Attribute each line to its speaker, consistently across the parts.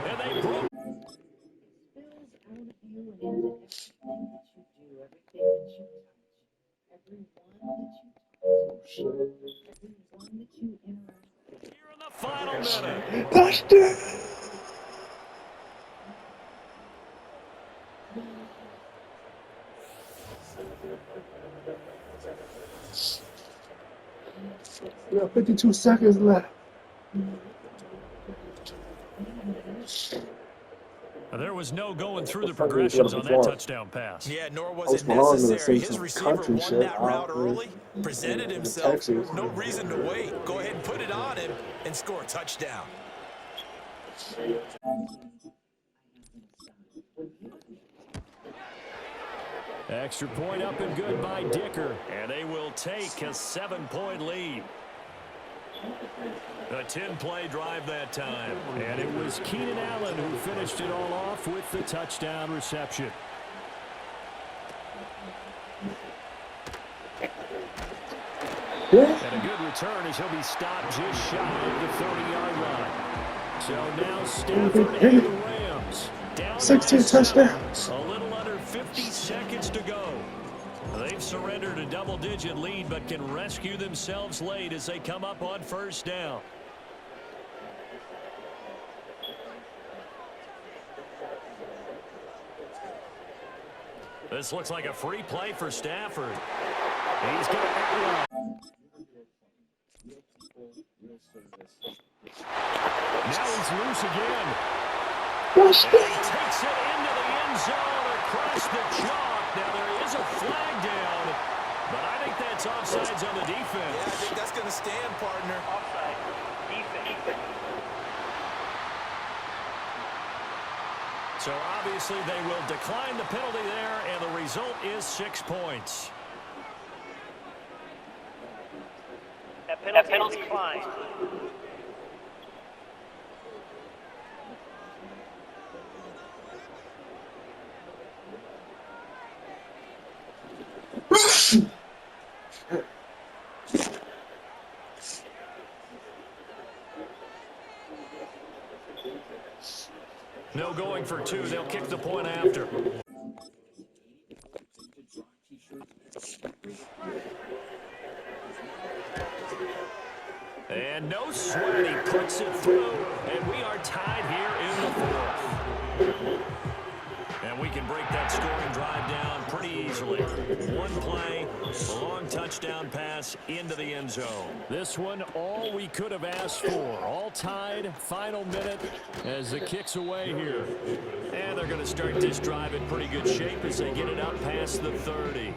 Speaker 1: And they broke. Here in the final minute.
Speaker 2: Touchdown! We got 52 seconds left.
Speaker 1: There was no going through the progressions on that touchdown pass.
Speaker 3: Yeah, nor was it necessary. His receiver won that route early, presented himself, no reason to wait. Go ahead and put it on him and score a touchdown.
Speaker 1: Extra point up and good by Dicker. And they will take a 7-point lead. A 10-play drive that time. And it was Keenan Allen who finished it all off with the touchdown reception. And a good return as he'll be stopped just shy of the 30-yard line. So now Stafford and the Rams down
Speaker 2: 16 touchdowns.
Speaker 1: A little under 50 seconds to go. They've surrendered a double-digit lead but can rescue themselves late as they come up on first down. This looks like a free play for Stafford. He's going to now he's loose again. And he takes it into the end zone across the chalk. Now there is a flag down, but I think that's offsides on the defense.
Speaker 3: Yeah, I think that's going to stand, partner.
Speaker 4: Offside. Defense.
Speaker 1: So obviously they will decline the penalty there, and the result is 6 points.
Speaker 4: That penalty declined.
Speaker 1: No going for two. They'll kick the point after. And no sweat. He puts it through. And we are tied here in the fourth. And we can break that scoring drive down pretty easily. One play, a long touchdown pass into the end zone. This one, all we could have asked for. All tied, final minute as the kick's away here. And they're going to start this drive in pretty good shape as they get it up past the 30.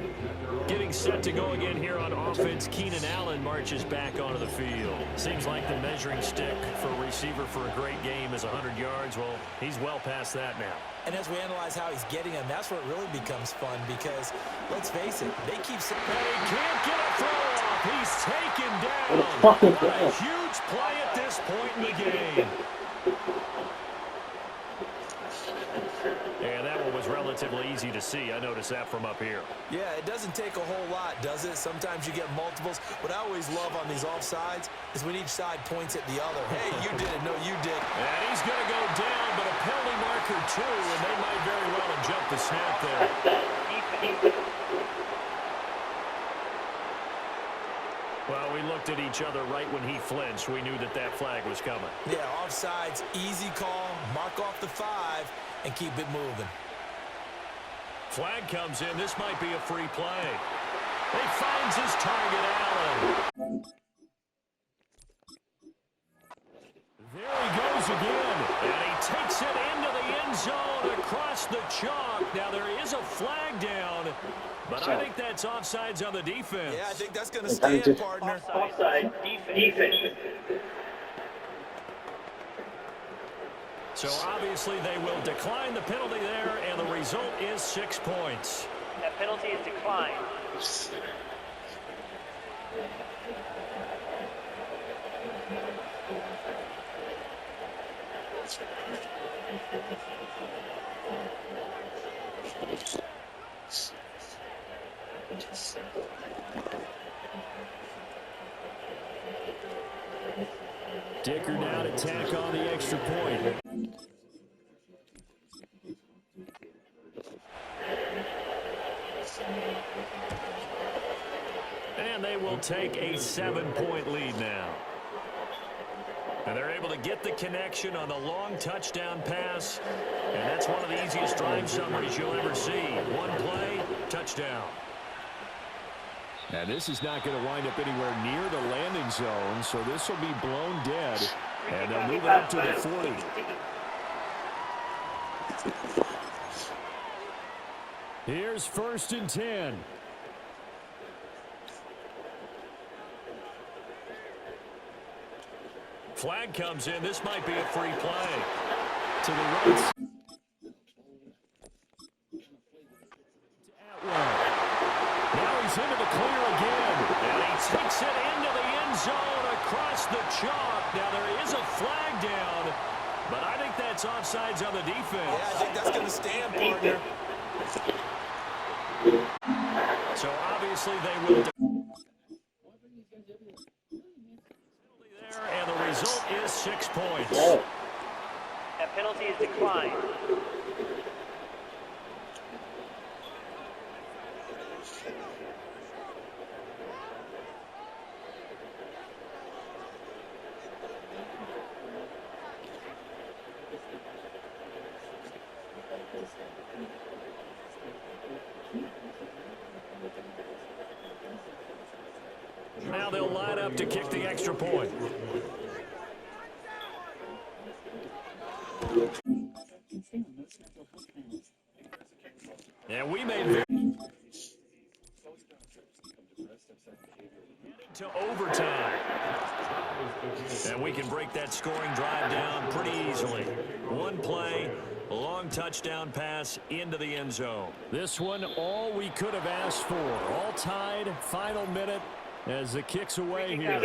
Speaker 1: Getting set to go again here on offense, Keenan Allen marches back onto the field. Seems like the measuring stick for a receiver for a great game is 100 yards. Well, he's well past that now.
Speaker 3: And as we analyze how he's getting them, that's where it really becomes fun because, let's face it, they keep saying...
Speaker 1: And he can't get a throw off. He's taken down. What a huge play at this point in the game. And that one was relatively easy to see. I noticed that from up here.
Speaker 3: Yeah, it doesn't take a whole lot, does it? Sometimes you get multiples. What I always love on these offsides is when each side points at the other. Hey, you did it. No, you did.
Speaker 1: And he's going to go down, but a penalty marker too, and they might very well have jumped the snap there. Well, we looked at each other right when he flinched. We knew that that flag was coming.
Speaker 3: Yeah, offsides, easy call, mark off the 5, and keep it moving.
Speaker 1: Flag comes in. This might be a free play. He finds his target, Allen. There he goes again. And he takes it into the end zone across the chalk. Now there is a flag down, but I think that's offsides on the defense.
Speaker 3: Yeah, I think that's going to stand, partner.
Speaker 4: Offside. Defense.
Speaker 1: So obviously they will decline the penalty there, and the result is 6 points.
Speaker 4: That penalty is declined.
Speaker 1: Dicker now to tack on the extra point. take a 7-point lead now. And they're able to get the connection on the long touchdown pass. And that's one of the easiest drive summaries you'll ever see. One play, touchdown.
Speaker 5: And this is not going to wind up anywhere near the landing zone, so this will be blown dead. And they'll move it up to the 40. Here's 1st and 10.
Speaker 1: Flag comes in. This might be a free play.
Speaker 5: To the right. Now he's into the clear again.
Speaker 1: And he takes it into the end zone across the chalk. Now there is a flag down, but I think that's offsides on the defense.
Speaker 3: Yeah, I think that's going to stand, partner.
Speaker 1: So obviously they will. And the result is 6 points.
Speaker 4: That penalty is declined.
Speaker 1: Now they'll line up to kick the extra point. And we made to overtime. And we can break that scoring drive down pretty easily. One play, a long touchdown pass into the end zone.
Speaker 5: This one, all we could have asked for. All tied, final minute as the kick's away here.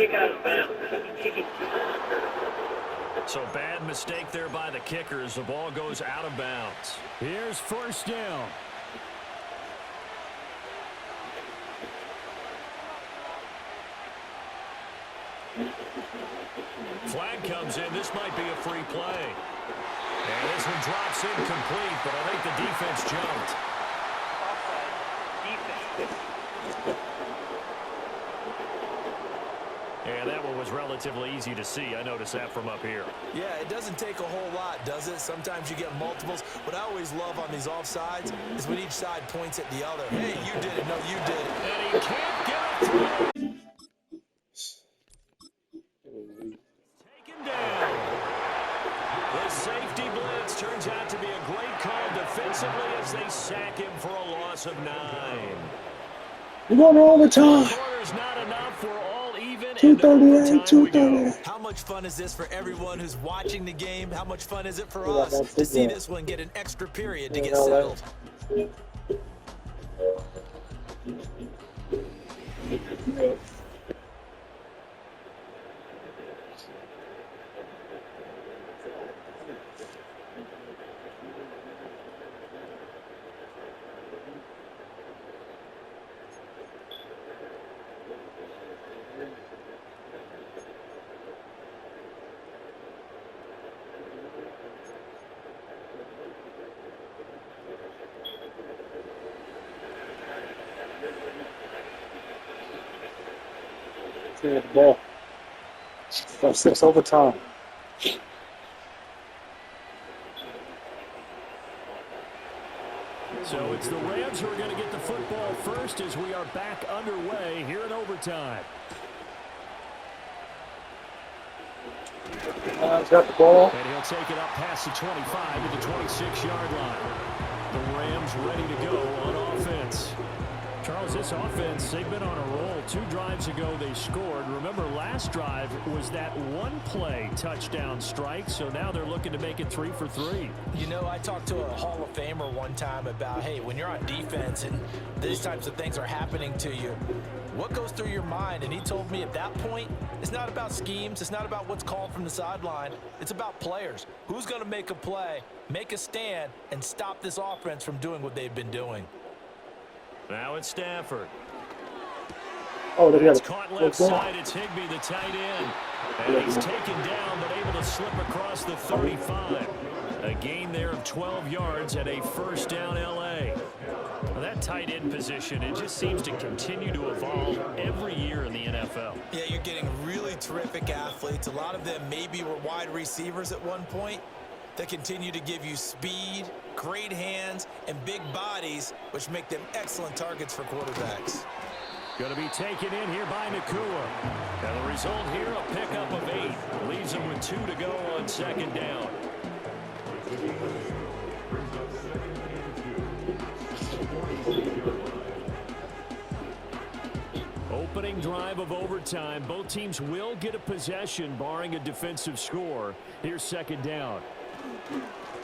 Speaker 1: So bad mistake there by the kickers. The ball goes out of bounds.
Speaker 5: Here's 1st down.
Speaker 1: Flag comes in. This might be a free play. And this one drops incomplete, but I think the defense jumped. And that one was relatively easy to see. I noticed that from up here.
Speaker 3: Yeah, it doesn't take a whole lot, does it? Sometimes you get multiples. What I always love on these offsides is when each side points at the other. Hey, you did it. No, you did it.
Speaker 1: And he can't get it through. Taken down. The safety blitz turns out to be a great call defensively as they sack him for a loss of 9.
Speaker 2: We're going to overtime.
Speaker 1: Quarter's not enough. We're all even.
Speaker 2: 2:38, 2:38.
Speaker 3: How much fun is this for everyone who's watching the game? How much fun is it for us to see this one get an extra period to get settled?
Speaker 2: The ball. 6 overtime.
Speaker 5: So it's the Rams who are going to get the football first as we are back underway here in overtime.
Speaker 2: He's got the ball.
Speaker 5: And he'll take it up past the 25 to the 26-yard line. The Rams ready to go on offense. Charles, this offense, they've been on a roll. 2 drives ago, they scored. Remember, last drive was that one-play touchdown strike, so now they're looking to make it 3 for 3.
Speaker 3: You know, I talked to a Hall of Famer one time about, hey, when you're on defense and these types of things are happening to you, what goes through your mind? And he told me at that point, it's not about schemes. It's not about what's called from the sideline. It's about players. Who's going to make a play, make a stand, and stop this offense from doing what they've been doing?
Speaker 1: Now it's Stafford.
Speaker 2: Oh, they got
Speaker 1: It's caught left side. It's Higbee, the tight end. And he's taken down, but able to slip across the 35. A gain there of 12 yards at a first down L.A.
Speaker 5: Well, that tight end position, it just seems to continue to evolve every year in the NFL.
Speaker 3: Yeah, you're getting really terrific athletes. A lot of them maybe were wide receivers at one point. They continue to give you speed, great hands, and big bodies, which make them excellent targets for quarterbacks.
Speaker 5: Going to be taken in here by Nakua. And the result here, a pickup of 8. Leaves him with 2 to go on 2nd down. Opening drive of overtime. Both teams will get a possession, barring a defensive score. Here's 2nd down.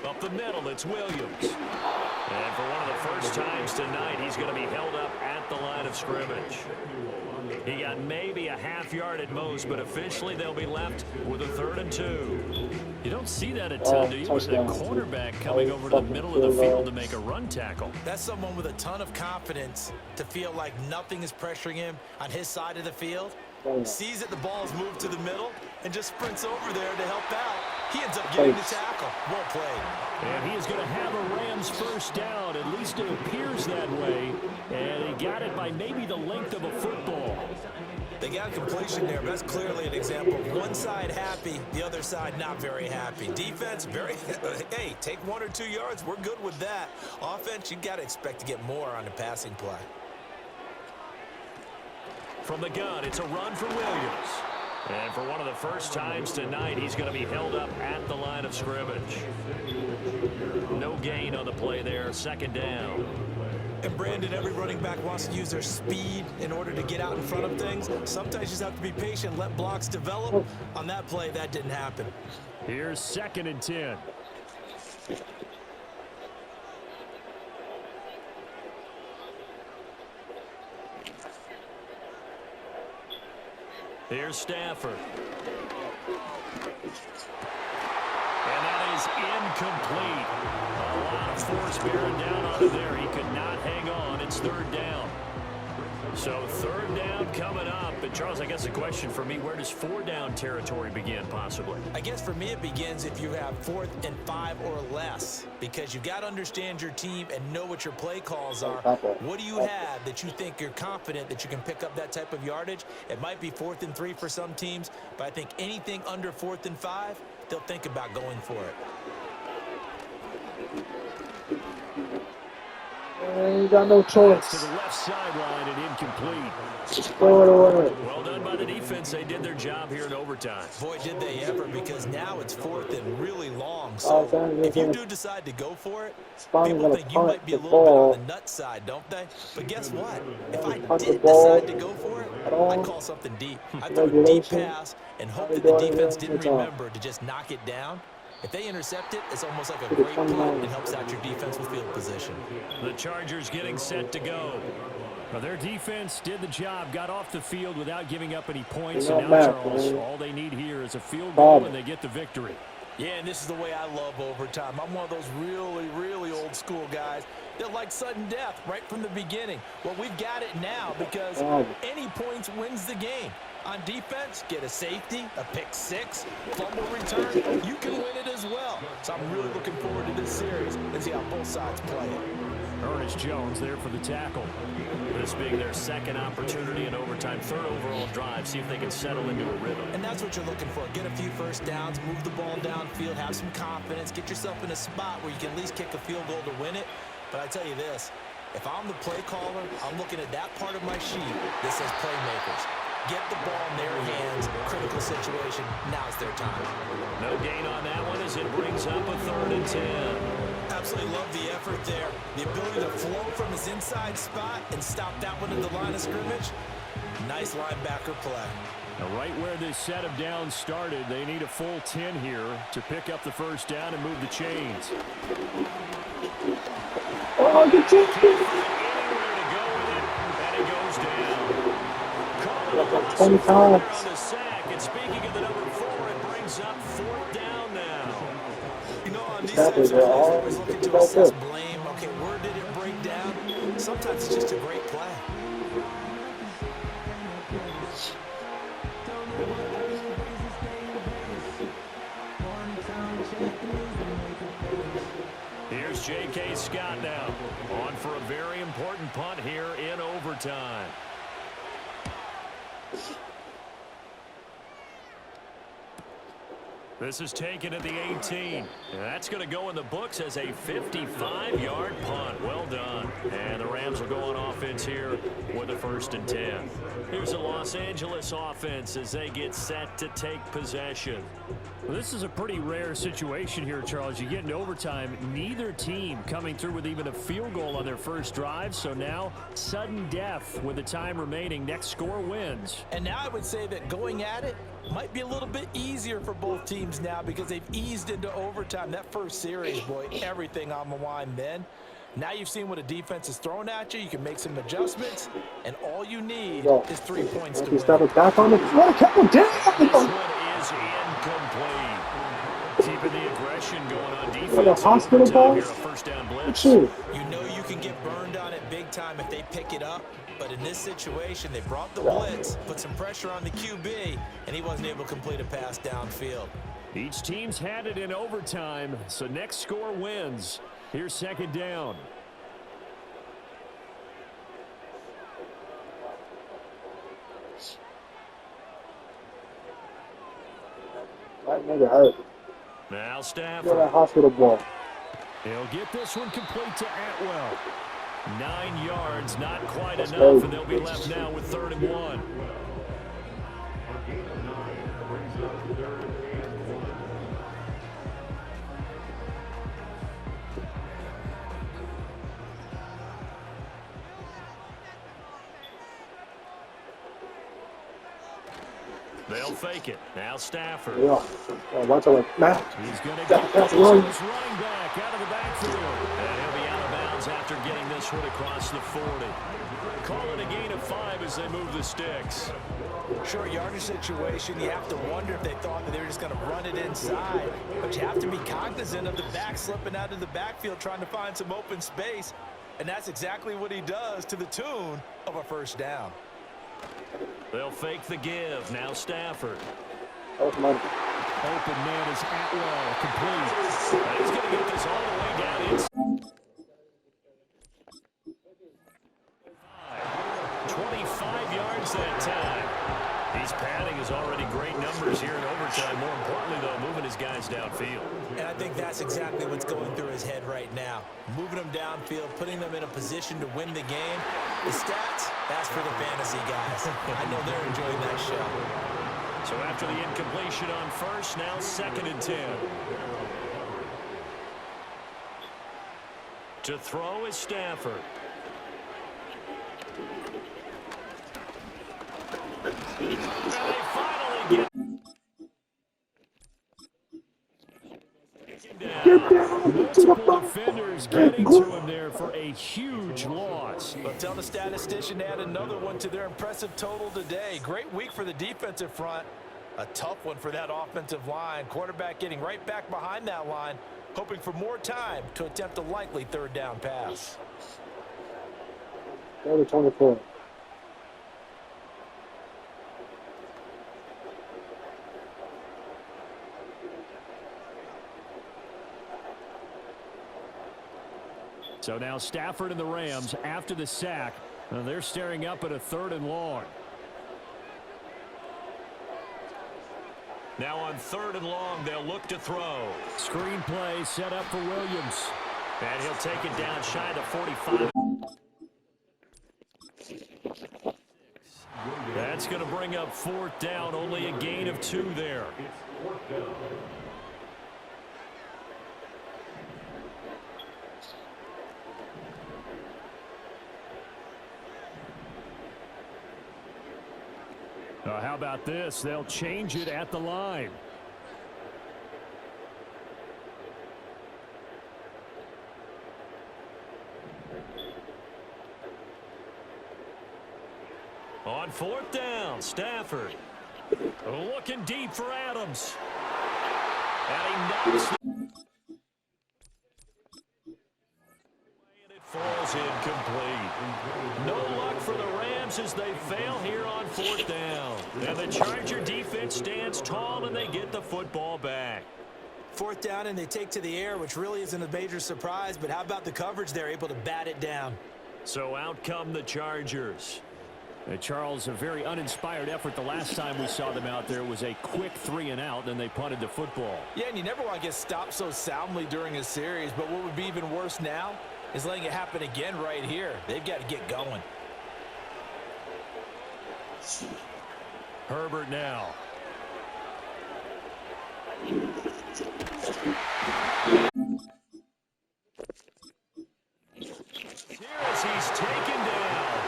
Speaker 5: Up the middle, it's Williams. And for one of the first times tonight, he's going to be held up at the line of scrimmage. He got maybe a half yard at most, but officially they'll be left with a 3rd and 2. You don't see that a ton, do you? With the cornerback coming over to the middle of the field to make a run tackle.
Speaker 3: That's someone with a ton of confidence to feel like nothing is pressuring him on his side of the field. Sees that the ball's moved to the middle and just sprints over there to help out. He ends up getting the tackle. Well played.
Speaker 5: And he is going to have a Rams first down. At least it appears that way. And he got it by maybe the length of a football.
Speaker 3: They got a completion there. That's clearly an example of one side happy, the other side not very happy. Defense, very, hey, take 1 or 2 yards. We're good with that. Offense, you got to expect to get more on the passing play.
Speaker 5: From the gun, it's a run for Williams. And for one of the first times tonight, he's going to be held up at the line of scrimmage. No gain on the play there, 2nd down.
Speaker 3: And Brandon, every running back wants to use their speed in order to get out in front of things. Sometimes you just have to be patient, let blocks develop. On that play, that didn't happen.
Speaker 5: Here's 2nd and 10. Here's Stafford. And that is incomplete. A lot of force bearing down on him there. He could not hang on. It's 3rd down. So 3rd down coming up. But Charles, I guess the question for me, where does 4th down territory begin possibly?
Speaker 3: I guess for me it begins if you have 4th and 5 or less, because you've got to understand your team and know what your play calls are. What do you have that you think you're confident that you can pick up that type of yardage? It might be 4th and 3 for some teams, but I think anything under 4th and 5, they'll think about going for it.
Speaker 2: You got no choice.
Speaker 5: To the left sideline and incomplete.
Speaker 2: Just throw it away.
Speaker 5: Well done by the defense. They did their job here in overtime.
Speaker 3: Boy, did they ever, because now it's 4th and really long. So if you do decide to go for it, people think you might be a little bit on the nut side, don't they? But guess what? If I did decide to go for it, I'd call something deep. I'd throw a deep pass and hope that the defense didn't remember to just knock it down. If they intercept it, it's almost like a great play. It helps out your defense with field position.
Speaker 5: The Chargers getting set to go. Well, their defense did the job, got off the field without giving up any points. And now, Charles, all they need here is a field goal, and they get the victory.
Speaker 3: Yeah, and this is the way I love overtime. I'm one of those really, really old school guys that like sudden death right from the beginning. Well, we've got it now because any points wins the game. On defense, get a safety, a pick 6, fumble return, you can win it as well. So I'm really looking forward to this series and see how both sides play it.
Speaker 5: Ernest Jones there for the tackle. This being their 2nd opportunity in overtime, 3rd overall drive, see if they can settle into a rhythm.
Speaker 3: And that's what you're looking for. Get a few first downs, move the ball downfield, have some confidence, get yourself in a spot where you can at least kick a field goal to win it. But I tell you this, if I'm the play caller, I'm looking at that part of my sheet that says playmakers. Get the ball in their hands, critical situation, now's their time.
Speaker 5: No gain on that one as it brings up a 3rd and 10.
Speaker 3: Absolutely love the effort there. The ability to flow from his inside spot and stop that one at the line of scrimmage. Nice linebacker play.
Speaker 5: Now right where this set of downs started, they need a full 10 here to pick up the first down and move the chains.
Speaker 2: Oh, good job.
Speaker 5: Anywhere to go with it, and it goes down.
Speaker 2: 20 times.
Speaker 5: The sack, and speaking of the number 4, it brings up 4th down now.
Speaker 3: You know, on these types of plays, we're always looking to assess blame. Okay, where did it break down? Sometimes it's just a great play.
Speaker 5: Here's
Speaker 1: J.K. Scott now. On for a very important punt here in overtime. This is taken at the 18. That's going to go in the books as a 55-yard punt. Well done. And the Rams will go on offense here with a 1st and 10. Here's the Los Angeles offense as they get set to take possession.
Speaker 5: Well, this is a pretty rare situation here, Charles. You get into overtime, neither team coming through with even a field goal on their first drive. So now, sudden death with the time remaining. Next score wins.
Speaker 3: And now I would say that going at it might be a little bit easier for both teams now because they've eased into overtime. That first series, boy, everything on the line then. Now you've seen what a defense is throwing at you. You can make some adjustments, and all you need is 3 points to win.
Speaker 2: Started back on it. What a couple
Speaker 1: This one is incomplete. Keeping the aggression going on defense.
Speaker 2: What a hospital ball.
Speaker 1: Here, a 1st down blitz.
Speaker 3: You know you can get burned on it big time if they pick it up. But in this situation, they brought the blitz, put some pressure on the QB, and he wasn't able to complete a pass downfield.
Speaker 5: Each team's had it in overtime, so next score wins. Here's 2nd down.
Speaker 2: That nigga hurt.
Speaker 1: Now
Speaker 2: Look
Speaker 1: Stafford.
Speaker 2: at that hospital ball.
Speaker 5: He'll get this one complete to Atwell.
Speaker 1: 9 yards, not quite
Speaker 2: That's
Speaker 1: enough,
Speaker 2: great.
Speaker 1: and they'll be left now with 3rd and 1. They'll fake it. Now Stafford.
Speaker 2: Yeah. Watch out. Matt.
Speaker 5: He's going to
Speaker 2: That's
Speaker 5: get this
Speaker 2: right.
Speaker 5: his running back out of the backfield.
Speaker 1: And he'll be out of bounds after getting this one across the 40. Call it a gain of 5 as they move the sticks.
Speaker 3: Short yardage situation, you have to wonder if they thought that they were just going to run it inside. But you have to be cognizant of the back slipping out of the backfield trying to find some open space. And that's exactly what he does to the tune of a 1st down.
Speaker 1: They'll fake the give. Now Stafford.
Speaker 2: That was money.
Speaker 5: Open man is Atwell, complete.
Speaker 1: And he's going to get this all the way down inside. 25 yards that time. He's padding his already great numbers here in overtime. More importantly, though, moving his guys downfield.
Speaker 3: And I think that's exactly what's going through his head right now. Moving them downfield, putting them in a position to win the game. The stats, that's for the fantasy guys. I know they're enjoying that show.
Speaker 1: So after the incompletion on 1st, now 2nd and 10. To throw is Stafford. And they finally get
Speaker 5: Multiple defenders getting to him there for a huge loss.
Speaker 3: But tell the statistician to add another one to their impressive total today. Great week for the defensive front. A tough one for that offensive line. Quarterback getting right back behind that line, hoping for more time to attempt a likely 3rd down pass.
Speaker 2: 24.
Speaker 5: So now Stafford and the Rams, after the sack, they're staring up at a 3rd and long.
Speaker 1: Now on 3rd and long, they'll look to throw.
Speaker 5: Screen play set up for Williams.
Speaker 1: And he'll take it down shy of the 45. That's going to bring up 4th down. Only a gain of 2 there.
Speaker 5: How about this? They'll change it at the line.
Speaker 1: On 4th down, Stafford. Looking deep for Adams. And he knocks it. And it falls incomplete. No luck for the Rams as they fail here on 4th down. And the Charger defense stands tall and they get the football back.
Speaker 3: 4th down, and they take to the air, which really isn't a major surprise, but how about the coverage? They're able to bat it down.
Speaker 5: So out come the Chargers. Charles, a very uninspired effort the last time we saw them out there. It was a quick 3 and out, then they punted the football.
Speaker 3: Yeah, and you never want to get stopped so soundly during a series, but what would be even worse now is letting it happen again right here. They've got to get going.
Speaker 5: Herbert now. He's taken down.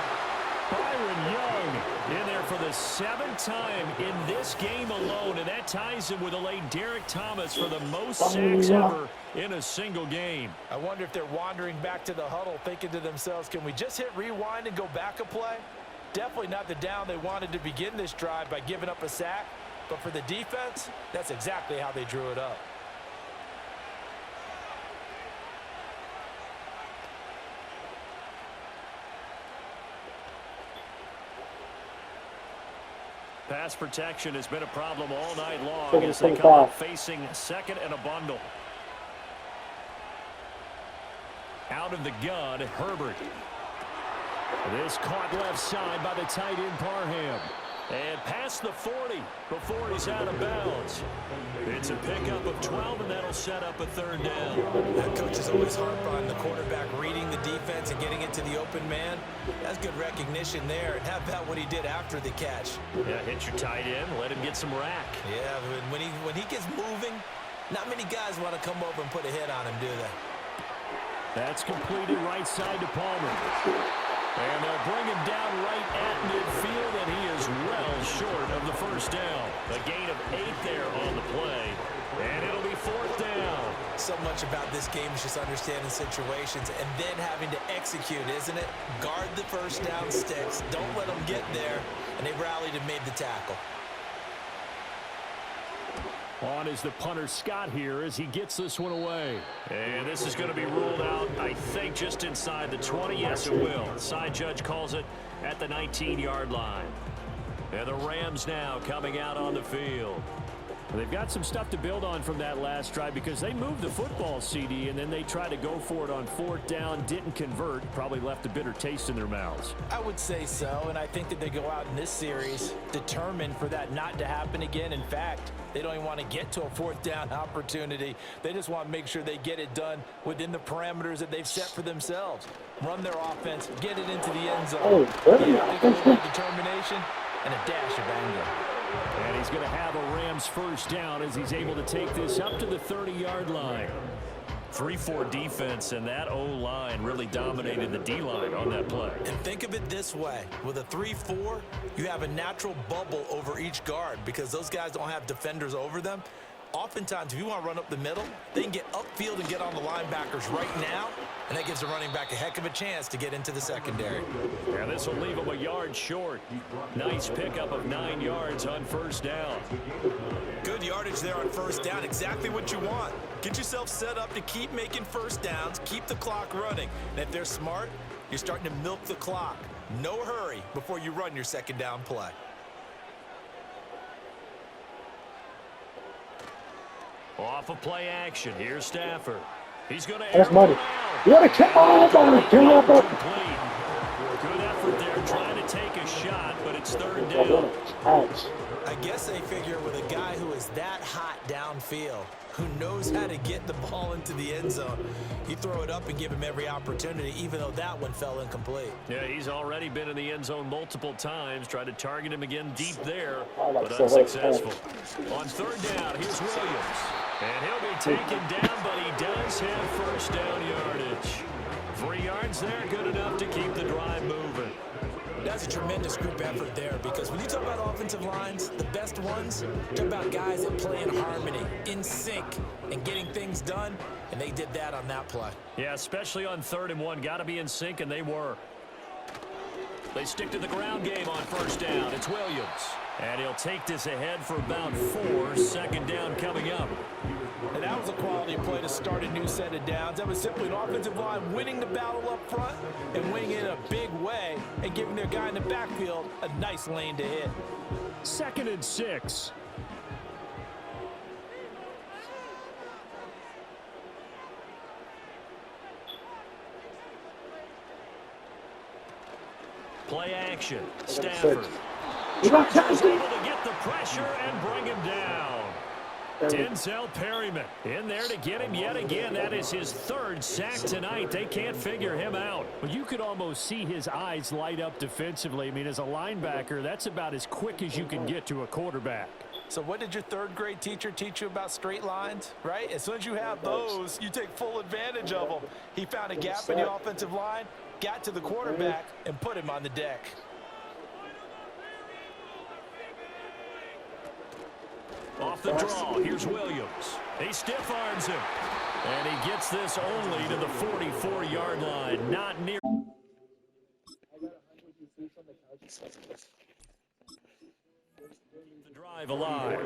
Speaker 5: Byron Young in there for the 7th time in this game alone, and that ties him with a late Derek Thomas for the most sacks ever in a single game.
Speaker 3: I wonder if they're wandering back to the huddle thinking to themselves, can we just hit rewind and go back a play? Definitely not the down they wanted to begin this drive by giving up a sack, but for the defense, that's exactly how they drew it up.
Speaker 5: Pass protection has been a problem all night long as they come up facing 2nd and a bundle. Out of the gun, Herbert. This caught left side by the tight end Parham. And past the 40 before he's out of bounds. It's a pickup of 12, and that'll set up a 3rd down.
Speaker 3: That coach is always harp on the quarterback reading the defense and getting it to the open man. That's good recognition there. And how about what he did after the catch?
Speaker 5: Yeah, hit your tight end, let him get some rack.
Speaker 3: Yeah, when he gets moving, not many guys want to come over and put a hit on him, do they?
Speaker 5: That's completed right side to Palmer. And they'll bring him down right at midfield, and he is well short of the 1st down. A gain of 8 there on the play, and it'll be 4th down.
Speaker 3: So much about this game is just understanding situations and then having to execute, isn't it? Guard the 1st down sticks. Don't let them get there, and they rallied and made the tackle.
Speaker 5: On is the punter Scott here as he gets this one away. And this is going to be ruled out, I think, just inside the 20. Yes, it will. Side judge calls it at the 19-yard line. And the Rams now coming out on the field. They've got some stuff to build on from that last drive because they moved the football, CD, and then they tried to go for it on 4th down, didn't convert, probably left a bitter taste in their mouths.
Speaker 3: I would say so, and I think that they go out in this series determined for that not to happen again. In fact, they don't even want to get to a 4th down opportunity. They just want to make sure they get it done within the parameters that they've set for themselves. Run their offense, get it into the end zone. Determination and a dash of anger.
Speaker 5: And he's going to have a Rams 1st down as he's able to take this up to the 30-yard line. 3-4 defense, and that O-line really dominated the D-line on that play.
Speaker 3: And think of it this way. With a 3-4, you have a natural bubble over each guard because those guys don't have defenders over them. Oftentimes, if you want to run up the middle, they can get upfield and get on the linebackers right now, and that gives the running back a heck of a chance to get into the secondary.
Speaker 5: Yeah, this will leave him a yard short. Nice pickup of 9 yards on 1st down.
Speaker 3: Good yardage there on 1st down. Exactly what you want. Get yourself set up to keep making 1st downs, keep the clock running. And if they're smart, you're starting to milk the clock. No hurry before you run your 2nd down play.
Speaker 5: Off of play action. Here's Stafford. He's going to
Speaker 2: That's money. What a kick off on it. Good
Speaker 5: effort there trying to take a shot, but it's 3rd down.
Speaker 3: I guess they figure with a guy who is that hot downfield, who knows how to get the ball into the end zone, you throw it up and give him every opportunity, even though that one fell incomplete.
Speaker 5: Yeah, he's already been in the end zone multiple times, tried to target him again deep there, but unsuccessful. On 3rd down, here's Williams. And he'll be taken down, but he does have 1st down yardage. 3 yards there, good enough to keep the drive moving.
Speaker 3: That's a tremendous group effort there because when you talk about offensive lines, the best ones, talk about guys that play in harmony, in sync, and getting things done, and they did that on that play.
Speaker 5: Yeah, especially on 3rd and 1. Got to be in sync, and they were. They stick to the ground game on 1st down. It's Williams. And he'll take this ahead for about 4. 2nd down coming up.
Speaker 3: And that was a quality play to start a new set of downs. That was simply an offensive line winning the battle up front and winning it in a big way and giving their guy in the backfield a nice lane to hit.
Speaker 5: 2nd and 6.
Speaker 1: Play action. Stafford.
Speaker 2: You got
Speaker 1: Chargers
Speaker 2: time.
Speaker 1: able to get the pressure and bring him down. Denzel Perryman in there to get him yet again. That is his third sack tonight. They can't figure him out.
Speaker 5: Well, you could almost see his eyes light up defensively. I mean, as a linebacker, that's about as quick as you can get to a quarterback.
Speaker 3: So what did your third-grade teacher teach you about straight lines, right? As soon as you have those, you take full advantage of them. He found a gap in the offensive line, got to the quarterback, and put him on the deck.
Speaker 1: Off the draw, here's Williams. He stiff arms him. And he gets this only to the 44-yard line. Not near. The drive alive.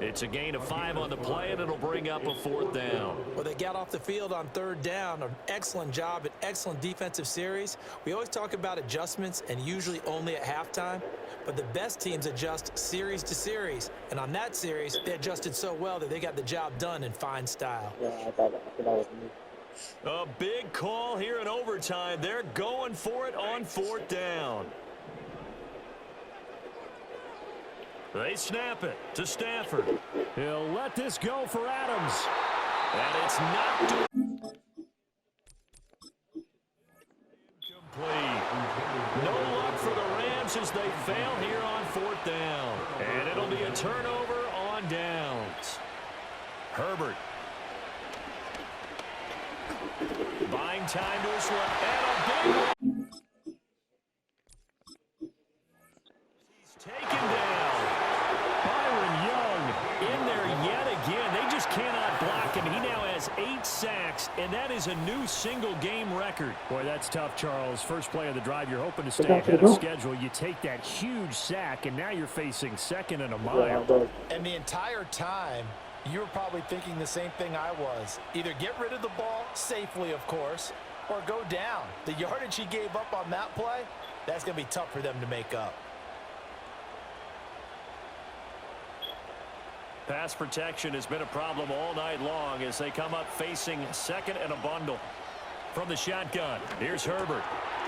Speaker 1: It's a gain of 5 on the play, and it'll bring up a 4th down.
Speaker 3: Well, they got off the field on 3rd down. An excellent job, an excellent defensive series. We always talk about adjustments, and usually only at halftime. But the best teams adjust series to series. And on that series, they adjusted so well that they got the job done in fine style.
Speaker 2: Yeah, I thought that was me.
Speaker 1: A big call here in overtime. They're going for it on 4th down. They snap it to Stafford.
Speaker 5: He'll let this go for Adams.
Speaker 1: And it's knocked incomplete. No luck for the Rams as they fail here on 4th down. And it'll be a turnover on downs. Herbert. Buying time to his left. And a big one. He's taken down. In there yet again. They just cannot block him. He now has 8 sacks, and that is a new single-game record.
Speaker 5: Boy, that's tough, Charles. First play of the drive, you're hoping to stay ahead of schedule. You take that huge sack, and now you're facing 2nd and a mile.
Speaker 3: And the entire time, you were probably thinking the same thing I was. Either get rid of the ball safely, of course, or go down. The yardage he gave up on that play, that's going to be tough for them to make up.
Speaker 1: Pass protection has been a problem all night long as they come up facing 2nd and a bundle. From the shotgun, here's Herbert.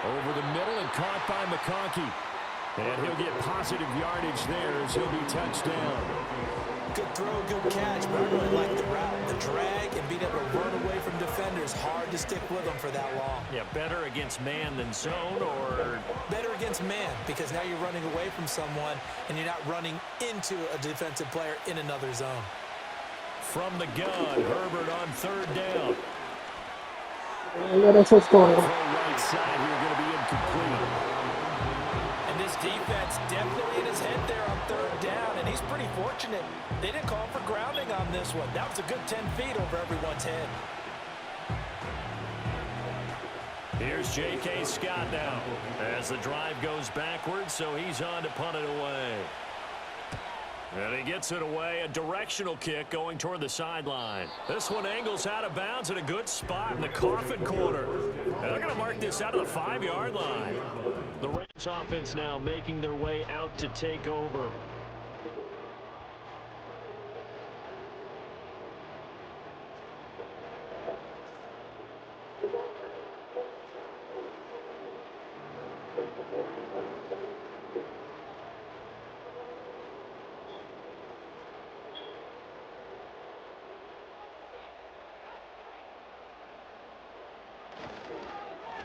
Speaker 1: Over the middle and caught by McConkey. And he'll get positive yardage there as he'll be touched down.
Speaker 3: Good throw, good catch, but I really like the route. The drag and being able to run away from defenders. Hard to stick with them for that long.
Speaker 1: Yeah, better against man than zone, or
Speaker 3: better against man, because now you're running away from someone and you're not running into a defensive player in another zone.
Speaker 1: From the gun, Herbert on 3rd down.
Speaker 2: Yeah, that's what's going on.
Speaker 1: Right side here going to be incomplete.
Speaker 3: And this defense definitely in his head there on 3rd down, and he's pretty fortunate. They didn't call for grounding on this one. That was a good 10 feet over everyone's head.
Speaker 1: Here's J.K. Scott now as the drive goes backwards, so he's on to punt it away. And he gets it away, a directional kick going toward the sideline. This one angles out of bounds at a good spot in the coffin corner. And they're going to mark this out of the 5-yard line. The Rams offense now making their way out to take over.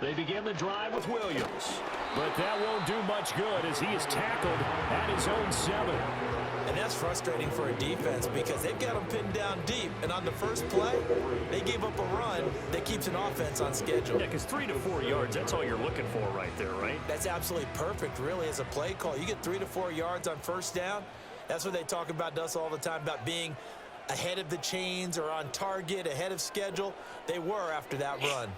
Speaker 1: They begin the drive with Williams.
Speaker 5: But that won't do much good as he is tackled at his own 7.
Speaker 3: And that's frustrating for a defense because they've got him pinned down deep. And on the first play, they gave up a run that keeps an offense on schedule.
Speaker 1: Yeah, because 3 to 4 yards, that's all you're looking for right there, right?
Speaker 3: That's absolutely perfect, really, as a play call. You get 3 to 4 yards on 1st down. That's what they talk about to us all the time, about being ahead of the chains or on target, ahead of schedule. They were after that run.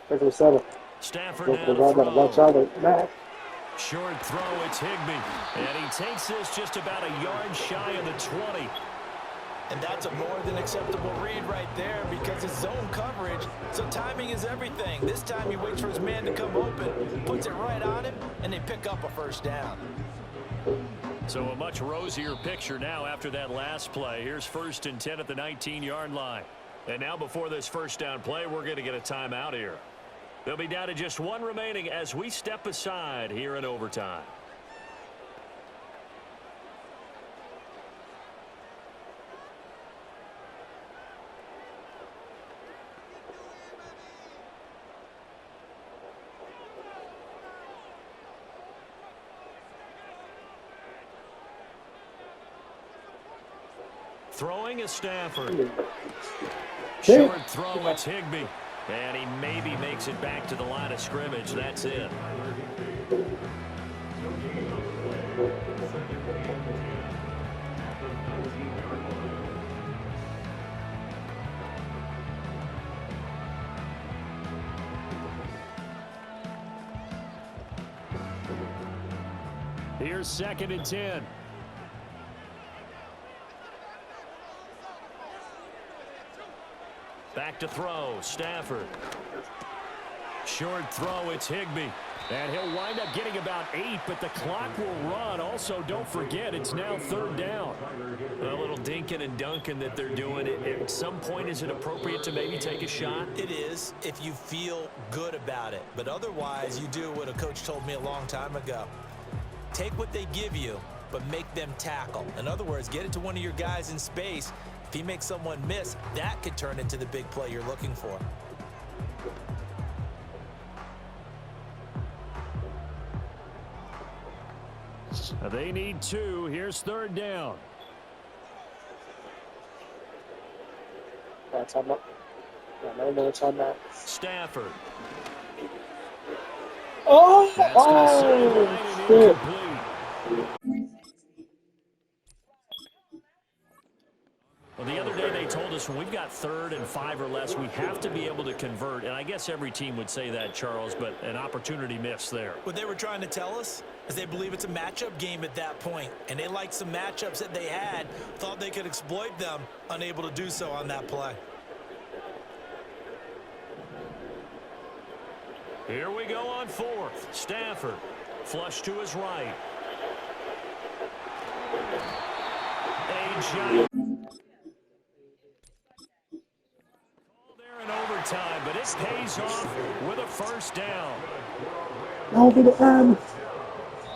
Speaker 1: Stafford now to throw. Short throw, it's Higbee. And he takes this just about a yard shy of the 20.
Speaker 3: And that's a more than acceptable read right there because it's zone coverage, so timing is everything. This time he waits for his man to come open, puts it right on him, and they pick up a 1st down.
Speaker 1: So a much rosier picture now after that last play. Here's 1st and 10 at the 19-yard line. And now before this 1st down play, we're going to get a timeout here. They'll be down to just one remaining as we step aside here in overtime. Throwing is Stafford. Short throw, it's Higbee. And he maybe makes it back to the line of scrimmage. That's it.
Speaker 5: Here's 2nd and 10.
Speaker 1: Back to throw, Stafford. Short throw, it's Higbee.
Speaker 5: And he'll wind up getting about 8, but the clock will run. Also, don't forget, it's now 3rd down.
Speaker 1: A little dinking and dunking that they're doing. At some point, is it appropriate to maybe take a shot?
Speaker 3: It is if you feel good about it. But otherwise, you do what a coach told me a long time ago. Take what they give you, but make them tackle. In other words, get it to one of your guys in space. If he makes someone miss, that could turn into the big play you're looking for.
Speaker 5: They need 2. Here's 3rd down.
Speaker 2: That's on that. Yeah, no minutes on that.
Speaker 1: Stafford.
Speaker 2: Oh!
Speaker 5: That's
Speaker 2: Oh!
Speaker 5: shit.
Speaker 2: Incomplete.
Speaker 1: Well, the other day they told us when we've got 3rd and 5 or less, we have to be able to convert. And I guess every team would say that, Charles, but an opportunity missed there.
Speaker 3: What they were trying to tell us is they believe it's a matchup game at that point, and they liked some matchups that they had, thought they could exploit them, unable to do so on that play.
Speaker 1: Here we go on 4th. Stafford. Flush to his right. A giant. In overtime, but it pays off with a 1st down.
Speaker 2: That'll be the end.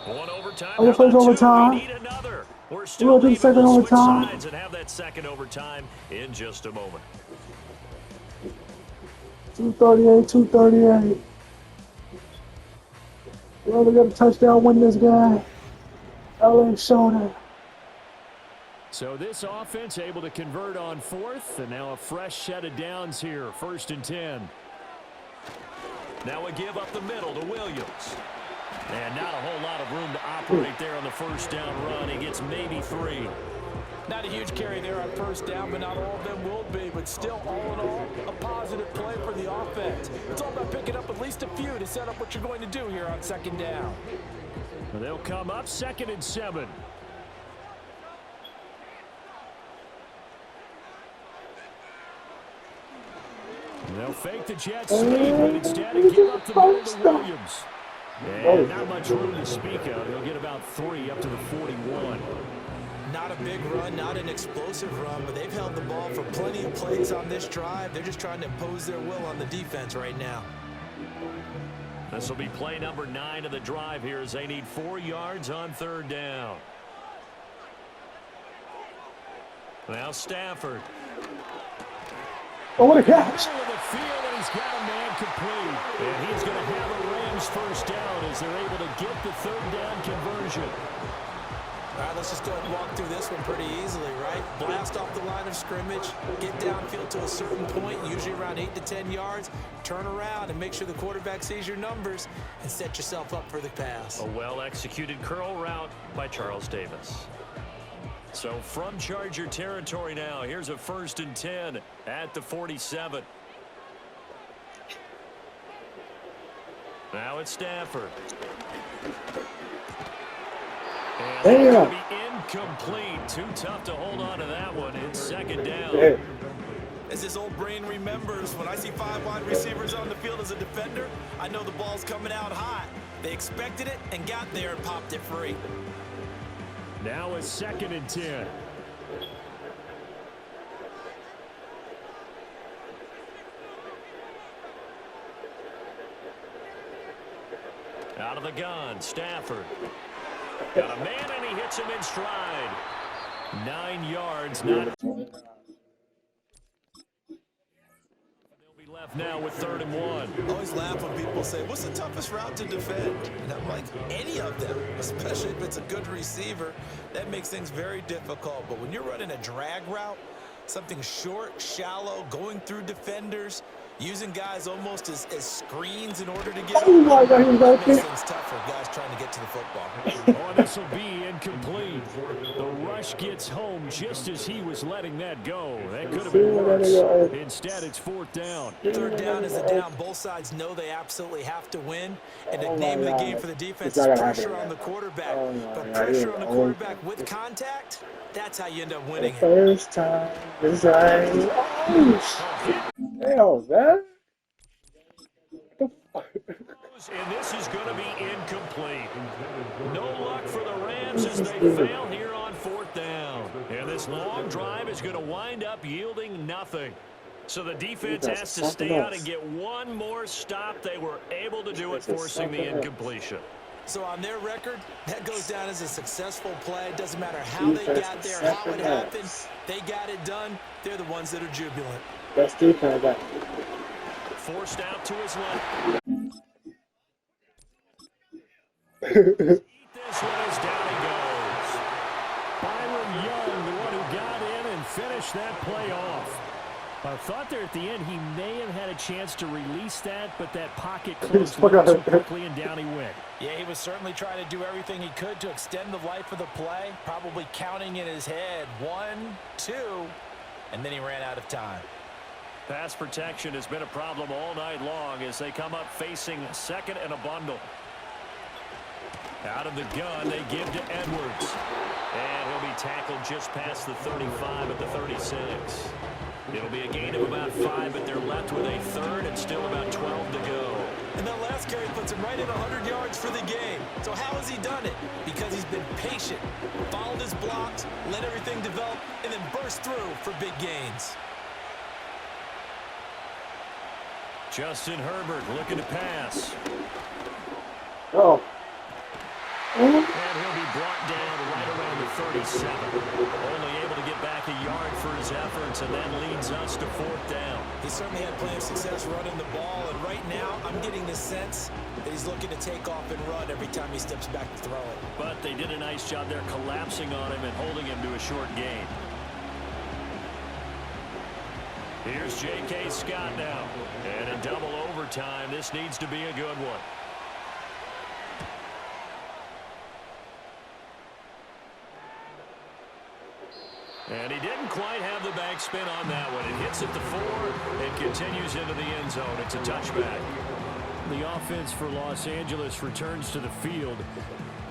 Speaker 1: One overtime.
Speaker 2: Oh, first overtime.
Speaker 1: We need another. We're still
Speaker 2: We'll do
Speaker 1: leaving.
Speaker 2: second
Speaker 1: We'll switch
Speaker 2: overtime.
Speaker 1: sides and have that 2nd overtime in just a moment.
Speaker 2: 238, 238. Well, we got a touchdown win this guy. LA shoulder.
Speaker 5: So this offense able to convert on 4th, and now a fresh set of downs here. 1st and 10.
Speaker 1: Now a give up the middle to Williams. And not a whole lot of room to operate there on the 1st down run. He gets maybe 3.
Speaker 3: Not a huge carry there on 1st down, but not all of them will be. But still, all in all, a positive play for the offense. It's all about picking up at least a few to set up what you're going to do here on 2nd down.
Speaker 5: They'll come up 2nd and 7. They'll fake the jet sweep, but instead give up the ball to Williams. And not much room to speak of. He'll get about 3 up to the 41.
Speaker 3: Not a big run, not an explosive run, but they've held the ball for plenty of plays on this drive. They're just trying to impose their will on the defense right now.
Speaker 1: This will be play number 9 of the drive here as they need 4 yards on 3rd down. Now Stafford.
Speaker 2: Oh, what a catch.
Speaker 5: Middle of the field, and he's got a man complete. And he's going to have a Rams 1st down as they're able to get the 3rd down conversion.
Speaker 3: All right, let's just go ahead and walk through this one pretty easily, right? Blast off the line of scrimmage, get downfield to a certain point, usually around 8 to 10 yards, turn around and make sure the quarterback sees your numbers and set yourself up for the pass.
Speaker 1: A well-executed curl route by Charles Davis. So from Charger territory now, here's a 1st and 10 at the 47. Now it's Stafford. And it's going to be incomplete. Too tough to hold on to that one. It's 2nd down.
Speaker 3: As this old brain remembers, when I see 5 wide receivers on the field as a defender, I know the ball's coming out hot. They expected it and got there and popped it free.
Speaker 5: Now a 2nd and 10.
Speaker 1: Out of the gun, Stafford. Got a man, and he hits him in stride. 9 yards, not. They'll be left now with 3rd and 1.
Speaker 3: I always laugh when people say, what's the toughest route to defend? And I'm like, any of them, especially if it's a good receiver. That makes things very difficult. But when you're running a drag route, something short, shallow, going through defenders, using guys almost as screens in order to get
Speaker 2: Oh my God, he's right
Speaker 3: makes
Speaker 2: there.
Speaker 3: things tough for guys trying to get to the football.
Speaker 5: Oh, this will be incomplete. The rush gets home just as he was letting that go. That could have been worse. Instead, it's 4th down.
Speaker 3: 3rd down is a down. Both sides know they absolutely have to win. And the name of the game for the defense is pressure on the quarterback. But pressure on the quarterback with contact, that's how you end up winning it.
Speaker 2: First time is right. Oh, hell, man.
Speaker 1: And this is going to be incomplete. No luck for the Rams as they fail here on 4th down. And this long drive is going to wind up yielding nothing. So the defense has to stay out and get one more stop. They were able to do it, forcing the incompletion.
Speaker 3: So on their record, that goes down as a successful play. It doesn't matter how they got there, how it happened. They got it done. They're the ones that are jubilant.
Speaker 2: Best defense back.
Speaker 1: Forced out to his left. This one is down he goes.
Speaker 5: Byron Young, the one who got in and finished that play off. I thought there at the end he may have had a chance to release that, but that pocket closed so quickly and down he went.
Speaker 3: Yeah, he was certainly trying to do everything he could to extend the life of the play, probably counting in his head 1, 2, and then he ran out of time.
Speaker 1: Pass protection has been a problem all night long as they come up facing 2nd and a bundle. Out of the gun, they give to Edwards. And he'll be tackled just past the 35 at the 36. It'll be a gain of about 5, but they're left with a 3rd and still about 12 to go.
Speaker 3: And that last carry puts him right at 100 yards for the game. So how has he done it? Because he's been patient, followed his blocks, let everything develop, and then burst through for big gains.
Speaker 1: Justin Herbert looking to pass.
Speaker 2: Oh.
Speaker 1: And he'll be brought down right around the 37. Only able to get back a yard for his efforts, and that leads us to 4th down.
Speaker 3: He certainly had plenty of success running the ball, and right now I'm getting the sense that he's looking to take off and run every time he steps back to throw it.
Speaker 1: But they did a nice job there collapsing on him and holding him to a short gain. Here's J.K. Scott now. And in double overtime, this needs to be a good one. And he didn't quite have the back spin on that one. It hits at the 4 and continues into the end zone. It's a touchback.
Speaker 5: The offense for Los Angeles returns to the field.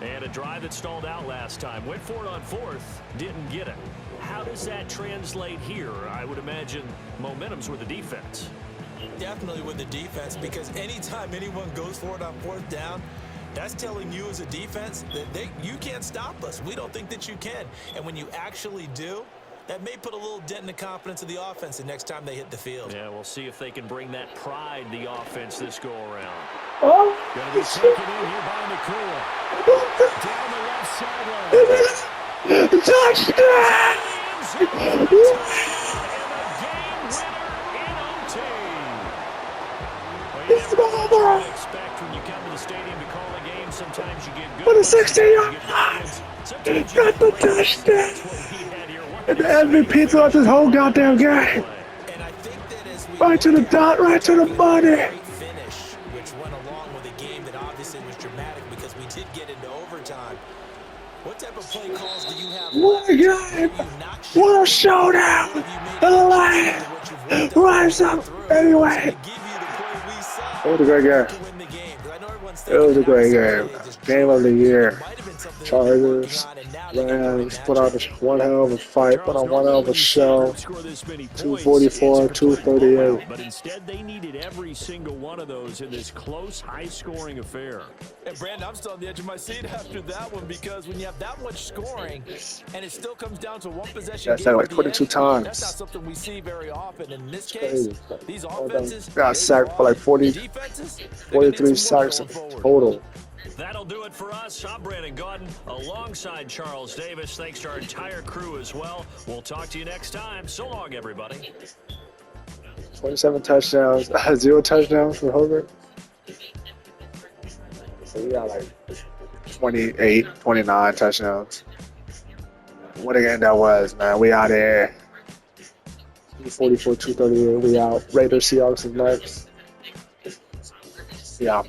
Speaker 1: And a drive that stalled out last time. Went for it on 4th, didn't get it. How does that translate here? I would imagine momentum's with the defense.
Speaker 3: Definitely with the defense, because anytime anyone goes for it on 4th down, that's telling you as a defense that you can't stop us. We don't think that you can. And when you actually do, that may put a little dent in the confidence of the offense the next time they hit the field.
Speaker 1: Yeah, we'll see if they can bring that pride, the offense, this go-around.
Speaker 2: Oh,
Speaker 5: Going to be taken in here by McCool. Down the left sideline.
Speaker 2: touchdown!
Speaker 1: Expect when you come to the stadium to call a game, sometimes you get good.
Speaker 2: For the 16-yard line. Got the touchdown. And the MVP throughout this whole goddamn game.
Speaker 3: And I think that as we
Speaker 2: Right to the dot, right to the money.
Speaker 3: great finish, which went along with a game that obviously was dramatic because we did get into overtime. What type of play calls do you have
Speaker 2: What a game. What a showdown. The line. Rise up anyway. It was a great game. It was a great game. Game of the year. Chargers, Rams put on one hell of a fight, put on one hell of a show. 244, 238.
Speaker 5: But instead, they needed every single one of those in this close, high-scoring affair.
Speaker 3: And Brandon, I'm still on the edge of my seat after that one because when you have that much scoring and it still comes down to one possession,
Speaker 2: That's like 22 times.
Speaker 3: That's not something we see very often. In this case, these offenses
Speaker 2: Got sacked for like 40,
Speaker 3: defenses,
Speaker 2: 43 sacks total.
Speaker 1: That'll do it for us. I'm Brandon Gaudin alongside Charles Davis. Thanks to our entire crew as well. We'll talk to you next time. So long, everybody.
Speaker 2: 27 touchdowns, 0 touchdowns for Herbert. So we got like 28, 29 touchdowns. What a game that was, man. We out here. 44-238. We out. Raiders, Seahawks is next. Yeah.